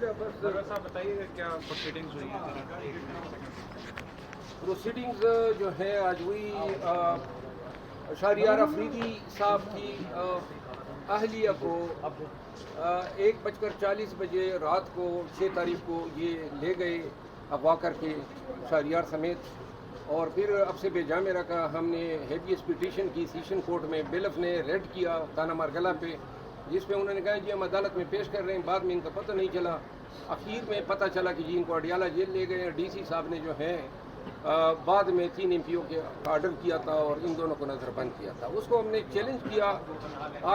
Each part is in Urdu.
صاحب بتائیے کیا پروسیڈنگز ہوئی ہیں؟ پروسیڈنگز جو ہے آج ہوئی شہریار افریدی صاحب کی اہلیہ کو 1:40 رات کو 6 تاریخ کو یہ لے گئے اغوا کر کے شہریار سمیت، اور پھر اب سے بے جامع رکھا. ہم نے ہیبیس پٹیشن کی سیشن کورٹ میں. بیلف نے ریڈ کیا تانا مارگلا پہ، جس پہ انہوں نے کہا جی ہم عدالت میں پیش کر رہے ہیں. بعد میں ان کا پتہ نہیں چلا. اخیر میں پتہ چلا کہ جی ان کو اڈیالہ جیل لے گئے. ڈی سی صاحب نے جو ہے بعد میں 3 ایم پیوں کے آرڈر کیا تھا اور ان دونوں کو نظر بند کیا تھا. اس کو ہم نے چیلنج کیا.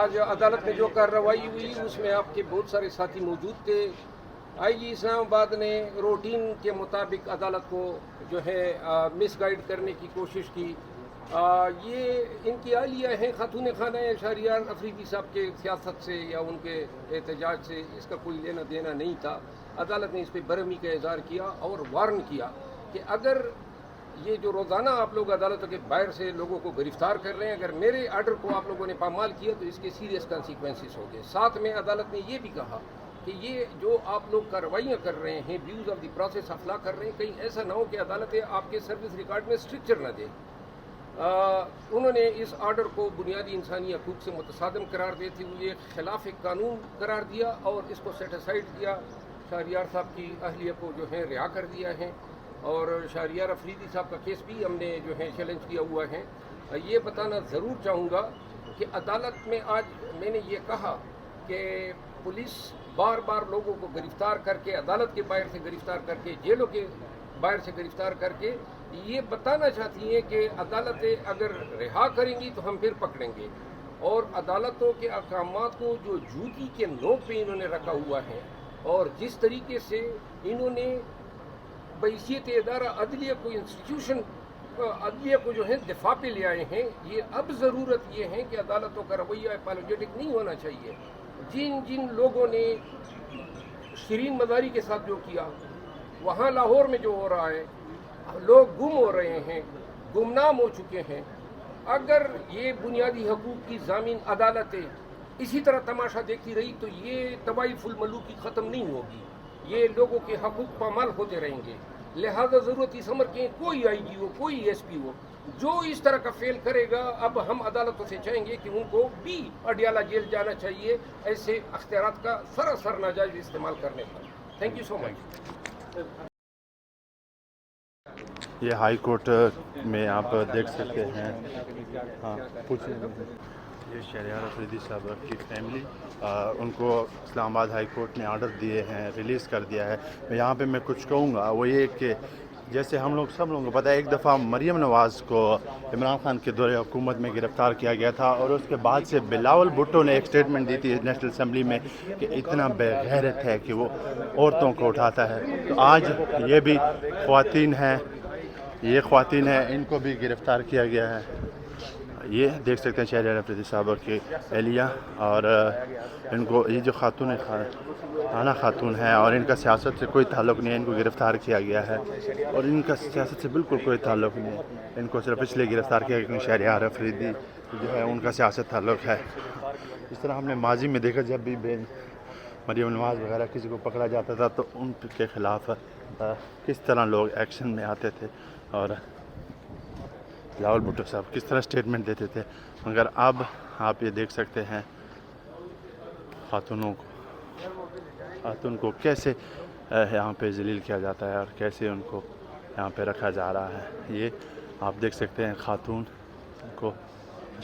آج عدالت میں جو کارروائی ہوئی اس میں آپ کے بہت سارے ساتھی موجود تھے. آئی جی اسلام آباد نے روٹین کے مطابق عدالت کو جو ہے مس گائیڈ کرنے کی کوشش کی. یہ ان کی اہلیہ ہیں خاتون خانہ شہریار افریدی صاحب کے سیاست سے یا ان کے احتجاج سے اس کا کوئی لینا دینا نہیں تھا. عدالت نے اس پہ برہمی کا اظہار کیا اور وارن کیا کہ اگر یہ جو روزانہ آپ لوگ عدالتوں کے باہر سے لوگوں کو گرفتار کر رہے ہیں، اگر میرے آرڈر کو آپ لوگوں نے پامال کیا تو اس کے سیریس کانسیکوینسز ہوں گے. ساتھ میں عدالت نے یہ بھی کہا کہ یہ جو آپ لوگ کارروائیاں کر رہے ہیں، views of the process of لا کر رہے ہیں، کہیں ایسا نہ ہو کہ عدالتیں آپ کے سروس ریکارڈ میں اسٹرکچر نہ دیں. انہوں نے اس آرڈر کو بنیادی انسانی حقوق سے متصادم قرار دیتے ہوئے خلاف قانون قرار دیا اور اس کو سیٹ اسائڈ کیا. شہریار صاحب کی اہلیہ کو جو ہے رہا کر دیا ہے، اور شہریار افریدی صاحب کا کیس بھی ہم نے جو ہے چیلنج کیا ہوا ہے. یہ بتانا ضرور چاہوں گا کہ عدالت میں آج میں نے یہ کہا کہ پولیس بار بار لوگوں کو گرفتار کر کے، عدالت کے باہر سے گرفتار کر کے، جیلوں کے باہر سے گرفتار کر کے یہ بتانا چاہتی ہیں کہ عدالتیں اگر رہا کریں گی تو ہم پھر پکڑیں گے. اور عدالتوں کے احکامات کو جو جوتی کے نوک پہ انہوں نے رکھا ہوا ہے اور جس طریقے سے انہوں نے بحیثیت ادارہ عدلیہ کو انسٹیٹیوشن عدلیہ کو جو ہے دفاع پہ لے آئے ہیں، یہ اب ضرورت یہ ہے کہ عدالتوں کا رویہ اپالوجیٹک نہیں ہونا چاہیے. جن لوگوں نے شرین مزاری کے ساتھ جو کیا، وہاں لاہور میں جو ہو رہا ہے، لوگ گم ہو رہے ہیں، گمنام ہو چکے ہیں. اگر یہ بنیادی حقوق کی ضامن عدالتیں اسی طرح تماشا دیکھتی رہی تو یہ طوائف الملوکی ختم نہیں ہوگی، یہ لوگوں کے حقوق پامال ہوتے رہیں گے. لہذا ضرورت اس امر کی کوئی آئی جی ہو، کوئی ایس پی ہو، جو اس طرح کا فیل کرے گا، اب ہم عدالتوں سے چاہیں گے کہ ان کو بھی اڈیالہ جیل جانا چاہیے ایسے اختیارات کا سراسر ناجائز استعمال کرنے پر. تھینک یو سو مچ. یہ ہائی کورٹ میں آپ دیکھ سکتے ہیں. ہاں پوچھیں. یہ شہریار افریدی صاحب کی فیملی، ان کو اسلام آباد ہائی کورٹ نے آرڈر دیے ہیں، ریلیز کر دیا ہے. یہاں پہ میں کچھ کہوں گا وہ یہ کہ جیسے ہم لوگ سب لوگوں کو پتہ ہے، ایک دفعہ مریم نواز کو عمران خان کے دور حکومت میں گرفتار کیا گیا تھا، اور اس کے بعد سے بلاول بھٹو نے ایک اسٹیٹمنٹ دی تھی نیشنل اسمبلی میں کہ اتنا بے غیرت ہے کہ وہ عورتوں کو اٹھاتا ہے. تو آج یہ بھی خواتین ہیں، یہ خواتین ہیں، ان کو بھی گرفتار کیا گیا ہے. یہ دیکھ سکتے ہیں شہریار افریدی صاحب کی اہلیہ، اور ان کو یہ جو خاتون خانہ خاتون ہے اور ان کا سیاست سے کوئی تعلق نہیں ہے، ان کو گرفتار کیا گیا ہے اور ان کا سیاست سے بالکل کوئی تعلق نہیں ہے. ان کو صرف اس لیے گرفتار کیا گیا کہ شہریار افریدی جو ہے ان کا سیاست تعلق ہے. اس طرح ہم نے ماضی میں دیکھا جب بھی مریم نواز وغیرہ کسی کو پکڑا جاتا تھا تو ان کے خلاف کس طرح لوگ ایکشن میں آتے تھے اور بلاول بھٹو صاحب کس طرح اسٹیٹمنٹ دیتے تھے. مگر اب آپ یہ دیکھ سکتے ہیں خاتون کو کیسے یہاں پہ ذلیل کیا جاتا ہے اور کیسے ان کو یہاں پہ رکھا جا رہا ہے. یہ آپ دیکھ سکتے ہیں خاتون کو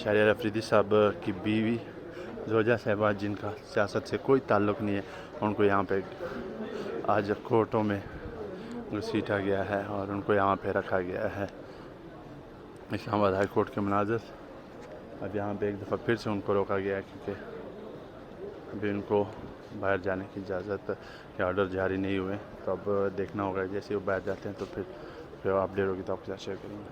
شہریار افریدی صاحب کی بیوی زوجہ صاحبہ، جن کا سیاست سے کوئی تعلق نہیں ہے، ان کو یہاں پہ آج کورٹوں میں گھسیٹا گیا ہے اور ان کو یہاں پہ رکھا گیا ہے. اسلام آباد ہائی کورٹ کے مناظر اب یہاں پہ ایک دفعہ پھر سے ان کو روکا گیا ہے، کیونکہ ابھی ان کو باہر جانے کی اجازت کے آرڈر جاری نہیں ہوئے. تو اب دیکھنا ہوگا جیسے وہ باہر جاتے ہیں تو پھر اپڈیٹ ہوگی تو آپ کے ساتھ شیئر کریں گے.